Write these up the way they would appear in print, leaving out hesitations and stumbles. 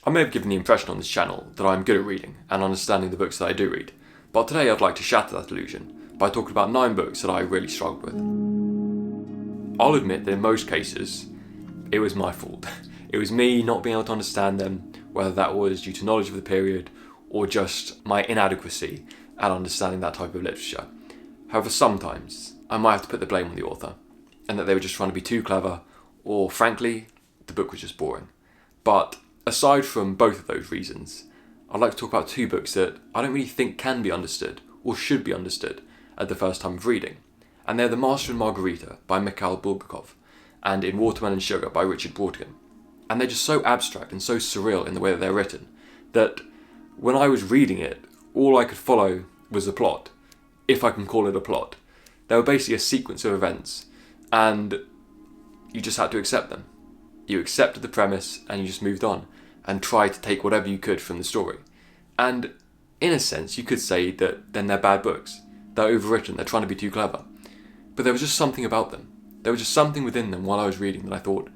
I may have given the impression on this channel that I'm good at reading and understanding the books that I do read, but today I'd like to shatter that illusion by talking about 9 books that I really struggled with. I'll admit that in most cases, it was my fault. It was me not being able to understand them, whether that was due to knowledge of the period or just my inadequacy at understanding that type of literature. However, sometimes I might have to put the blame on the author, and that they were just trying to be too clever, or frankly, the book was just boring. But aside from both of those reasons, I'd like to talk about 2 books that I don't really think can be understood, or should be understood, at the first time of reading. And they're The Master and Margarita by Mikhail Bulgakov, and In Waterman and Sugar by Richard Brautigan. And they're just so abstract and so surreal in the way that they're written, that when I was reading it, all I could follow was the plot, if I can call it a plot. They were basically a sequence of events, and you just had to accept them. You accepted the premise, and you just moved on, and tried to take whatever you could from the story. And in a sense, you could say that then they're bad books. They're overwritten, they're trying to be too clever. But there was just something about them. There was just something within them while I was reading that I thought,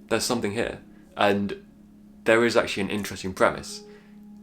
there's something here. And there is actually an interesting premise.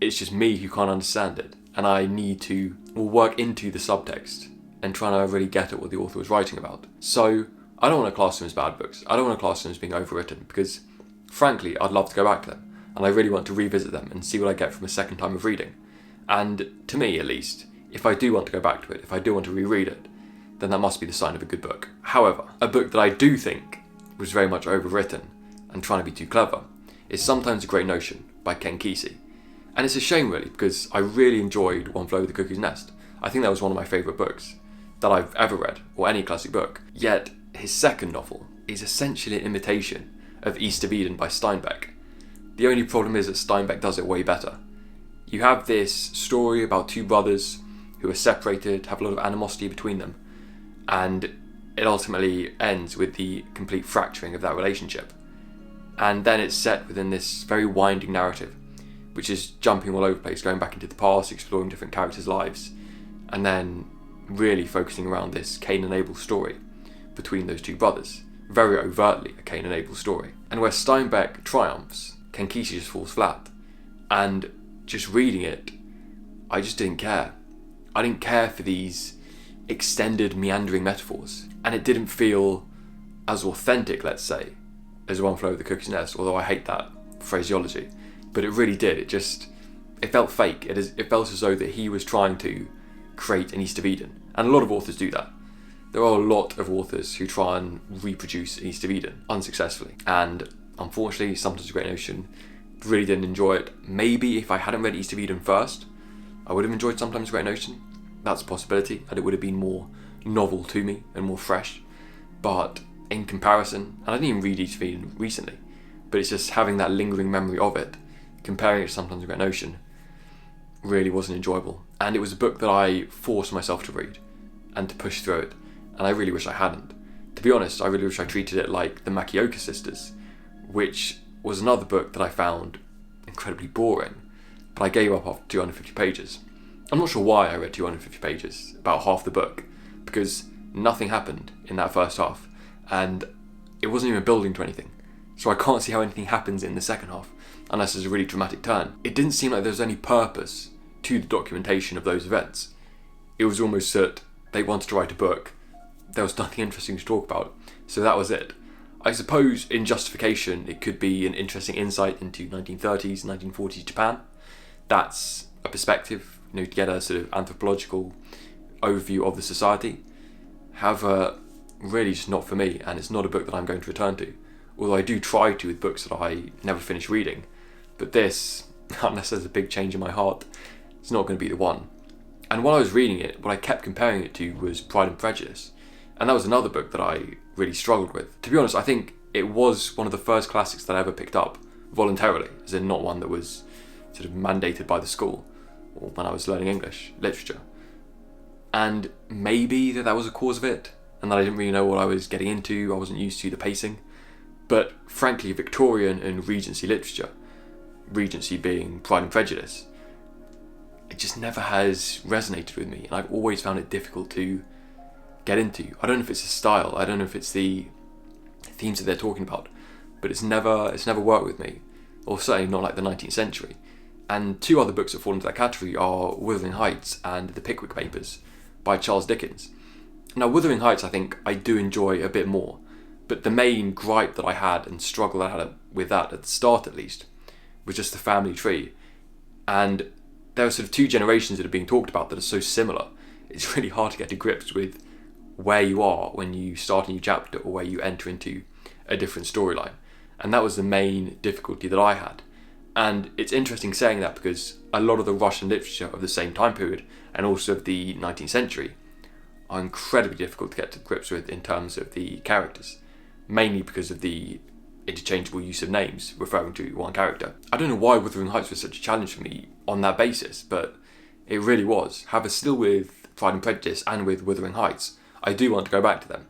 It's just me who can't understand it, and I need to work into the subtext and try to really get at what the author was writing about. So I don't want to class them as bad books. I don't want to class them as being overwritten, because frankly, I'd love to go back to them, and I really want to revisit them and see what I get from a second time of reading. And to me, at least, if I do want to go back to it, if I do want to reread it, then that must be the sign of a good book. However, a book that I do think was very much overwritten and trying to be too clever is Sometimes a Great Notion by Ken Kesey. And it's a shame really, because I really enjoyed One Flew Over the Cuckoo's Nest. I think that was one of my favourite books that I've ever read, or any classic book. Yet his second novel is essentially an imitation of East of Eden by Steinbeck. The only problem is that Steinbeck does it way better. You have this story about 2 brothers who are separated, have a lot of animosity between them, and it ultimately ends with the complete fracturing of that relationship. And then it's set within this very winding narrative, which is jumping all over the place, going back into the past, exploring different characters' lives, and then really focusing around this Cain and Abel story between those 2 brothers. Very overtly a Cain and Abel story. And where Steinbeck triumphs, Ken Kesey just falls flat. And just reading it, I just didn't care. I didn't care for these extended, meandering metaphors. And it didn't feel as authentic, let's say, as One Flew Over the Cuckoo's Nest, although I hate that phraseology. But it really did. It felt fake. It felt as though that he was trying to create an East of Eden. And a lot of authors do that. There are a lot of authors who try and reproduce East of Eden unsuccessfully. And unfortunately, Sometimes a Great Notion, really didn't enjoy it. Maybe if I hadn't read East of Eden first, I would have enjoyed Sometimes a Great Notion. That's a possibility, and it would have been more novel to me and more fresh. But in comparison, and I didn't even read East of Eden recently, but it's just having that lingering memory of it, comparing it to Sometimes a Great Notion, really wasn't enjoyable. And it was a book that I forced myself to read and to push through it, and I really wish I hadn't. To be honest, I really wish I treated it like the Makioka Sisters, which was another book that I found incredibly boring, but I gave up after 250 pages. I'm not sure why I read 250 pages, about half the book, because nothing happened in that first half, and it wasn't even building to anything. So I can't see how anything happens in the second half, unless there's a really dramatic turn. It didn't seem like there was any purpose to the documentation of those events. It was almost that they wanted to write a book, there was nothing interesting to talk about, so that was it. I suppose in justification it could be an interesting insight into 1930s, 1940s Japan. That's a perspective, to get a sort of anthropological overview of the society. However, really just not for me, and it's not a book that I'm going to return to. Although I do try to with books that I never finish reading. But this, unless there's a big change in my heart, it's not going to be the one. And while I was reading it, what I kept comparing it to was Pride and Prejudice. And that was another book that I really struggled with. To be honest, I think it was one of the first classics that I ever picked up voluntarily, as in not one that was sort of mandated by the school or when I was learning English literature. And maybe that was a cause of it, and that I didn't really know what I was getting into, I wasn't used to the pacing. But frankly, Victorian and Regency literature, Regency being Pride and Prejudice, it just never has resonated with me, and I've always found it difficult to get into. I don't know if it's the style, I don't know if it's the themes that they're talking about, but it's never worked with me. or certainly not like the 19th century. And two other books that fall into that category are Wuthering Heights and The Pickwick Papers by Charles Dickens. Now, Wuthering Heights I think I do enjoy a bit more, but the main gripe that I had and struggle I had with that, at the start at least, was just the family tree. And there are sort of two generations that are being talked about that are so similar. It's really hard to get to grips with where you are when you start a new chapter or where you enter into a different storyline. And that was the main difficulty that I had. And it's interesting saying that because a lot of the Russian literature of the same time period and also of the 19th century are incredibly difficult to get to grips with in terms of the characters, mainly because of the interchangeable use of names referring to one character. I don't know why Wuthering Heights was such a challenge for me on that basis, but it really was. However, still with Pride and Prejudice and with Wuthering Heights, I do want to go back to them.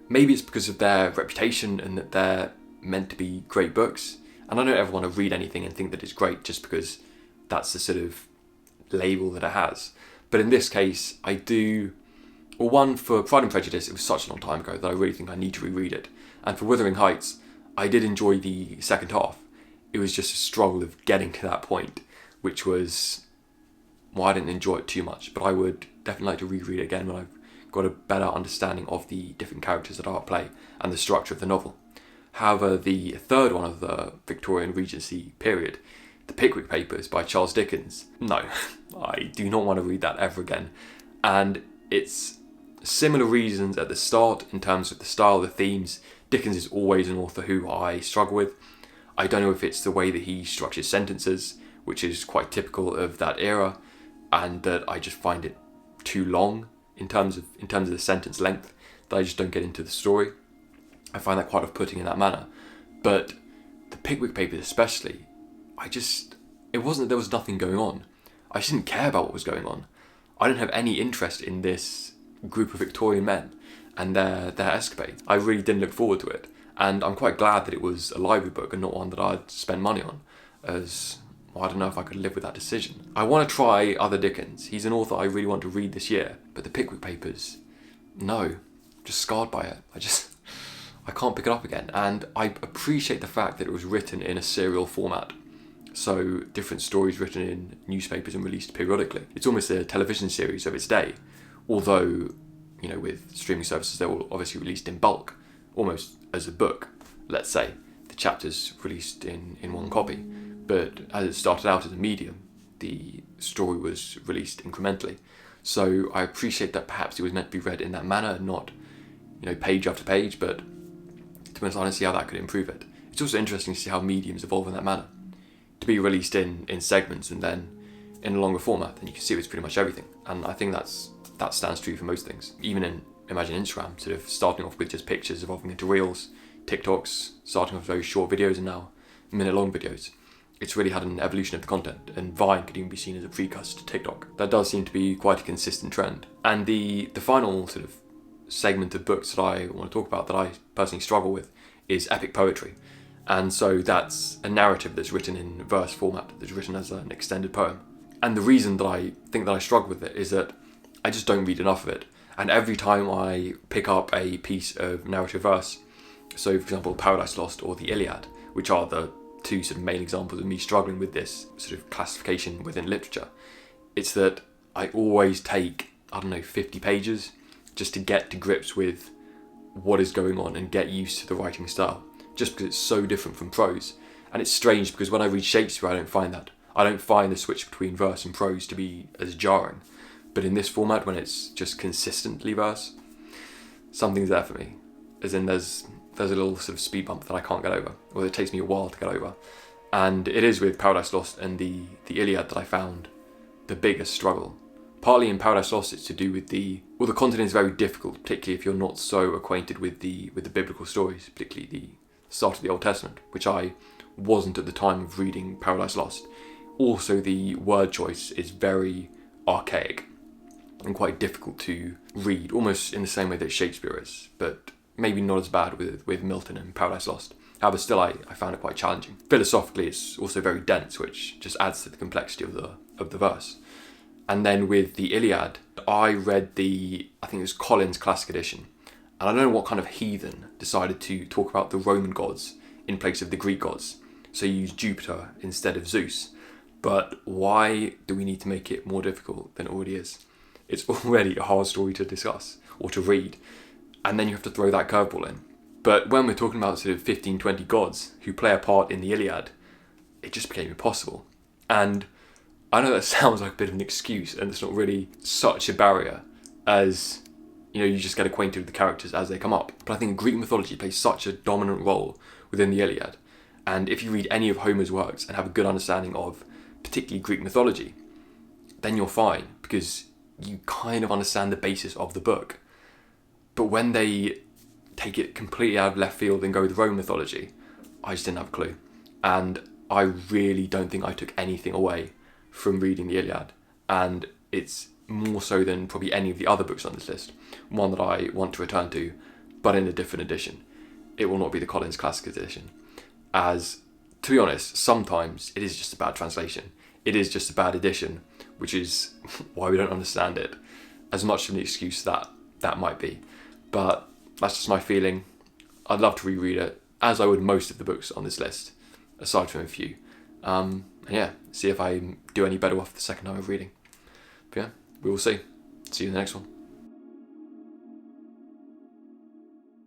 Maybe it's because of their reputation and that they're meant to be great books. And I don't ever want to read anything and think that it's great just because that's the sort of label that it has. But in this case, I do... Well, one, for Pride and Prejudice, it was such a long time ago that I really think I need to reread it. And for Wuthering Heights, I did enjoy the second half. It was just a struggle of getting to that point, which was... Well, I didn't enjoy it too much, but I would definitely like to reread it again when I've got a better understanding of the different characters that are at play and the structure of the novel. However, the third one of the Victorian Regency period, The Pickwick Papers by Charles Dickens, no, I do not want to read that ever again. And it's similar reasons at the start in terms of the style, the themes. Dickens is always an author who I struggle with. I don't know if it's the way that he structures sentences, which is quite typical of that era, and that I just find it too long in terms of the sentence length, that I just don't get into the story. I find that quite off-putting in that manner. But the Pickwick Papers especially, it wasn't that there was nothing going on. I just didn't care about what was going on. I didn't have any interest in this group of Victorian men and their escapades. I really didn't look forward to it. And I'm quite glad that it was a library book and not one that I'd spent money on, as well, I don't know if I could live with that decision. I want to try other Dickens. He's an author I really want to read this year. But the Pickwick Papers, no. Just scarred by it. I can't pick it up again. And I appreciate the fact that it was written in a serial format. So different stories written in newspapers and released periodically. It's almost a television series of its day. Although, with streaming services, they were obviously released in bulk, almost as a book, let's say. The chapters released in one copy. But as it started out as a medium, the story was released incrementally. So I appreciate that perhaps it was meant to be read in that manner, not, page after page, but to be honest, I don't see how that could improve it. It's also interesting to see how mediums evolve in that manner. To be released in segments and then in a longer format, then you can see it's pretty much everything. And I think that stands true for most things. Even imagine Instagram, sort of starting off with just pictures, evolving into reels, TikToks, starting off very short videos and now minute-long videos. It's really had an evolution of the content, and Vine could even be seen as a precursor to TikTok. That does seem to be quite a consistent trend. And the final sort of segment of books that I want to talk about that I personally struggle with is epic poetry. And so that's a narrative that's written in verse format, that's written as an extended poem. And the reason that I think that I struggle with it is that I just don't read enough of it. And every time I pick up a piece of narrative verse, so for example Paradise Lost or the Iliad, which are the two sort of main examples of me struggling with this sort of classification within literature, it's that I always take, 50 pages just to get to grips with what is going on and get used to the writing style, just because it's so different from prose. And it's strange because when I read Shakespeare, I don't find that. I don't find the switch between verse and prose to be as jarring. But in this format, when it's just consistently verse, something's there for me. As in there's a little sort of speed bump that I can't get over, or it takes me a while to get over. And it is with Paradise Lost and the Iliad that I found the biggest struggle. Partly in Paradise Lost it's to do with the content is very difficult, particularly if you're not so acquainted with the biblical stories, particularly the start of the Old Testament, which I wasn't at the time of reading Paradise Lost. Also, the word choice is very archaic and quite difficult to read, almost in the same way that Shakespeare is, but maybe not as bad with Milton and Paradise Lost. However, still I found it quite challenging. Philosophically, it's also very dense, which just adds to the complexity of the verse. And then with the Iliad, I read I think it was Collins' Classic Edition, and I don't know what kind of heathen decided to talk about the Roman gods in place of the Greek gods. so you use Jupiter instead of Zeus. But why do we need to make it more difficult than it already is? It's already a hard story to discuss or to read, and then you have to throw that curveball in. But when we're talking about sort of 15, 20 gods who play a part in the Iliad, it just became impossible. And I know that sounds like a bit of an excuse, and it's not really such a barrier as, you just get acquainted with the characters as they come up. But I think Greek mythology plays such a dominant role within the Iliad. And if you read any of Homer's works and have a good understanding of particularly Greek mythology, then you're fine, because you kind of understand the basis of the book. But when they take it completely out of left field and go with Roman mythology, I just didn't have a clue. And I really don't think I took anything away from reading the Iliad. And it's more so than probably any of the other books on this list, one that I want to return to, but in a different edition. It will not be the Collins Classic Edition. As, to be honest, sometimes it is just a bad translation. It is just a bad edition, which is why we don't understand it, as much of an excuse that might be. But that's just my feeling. I'd love to reread it, as I would most of the books on this list, aside from a few. And yeah, see if I do any better off the second time of reading. But yeah, we will see. See you in the next one.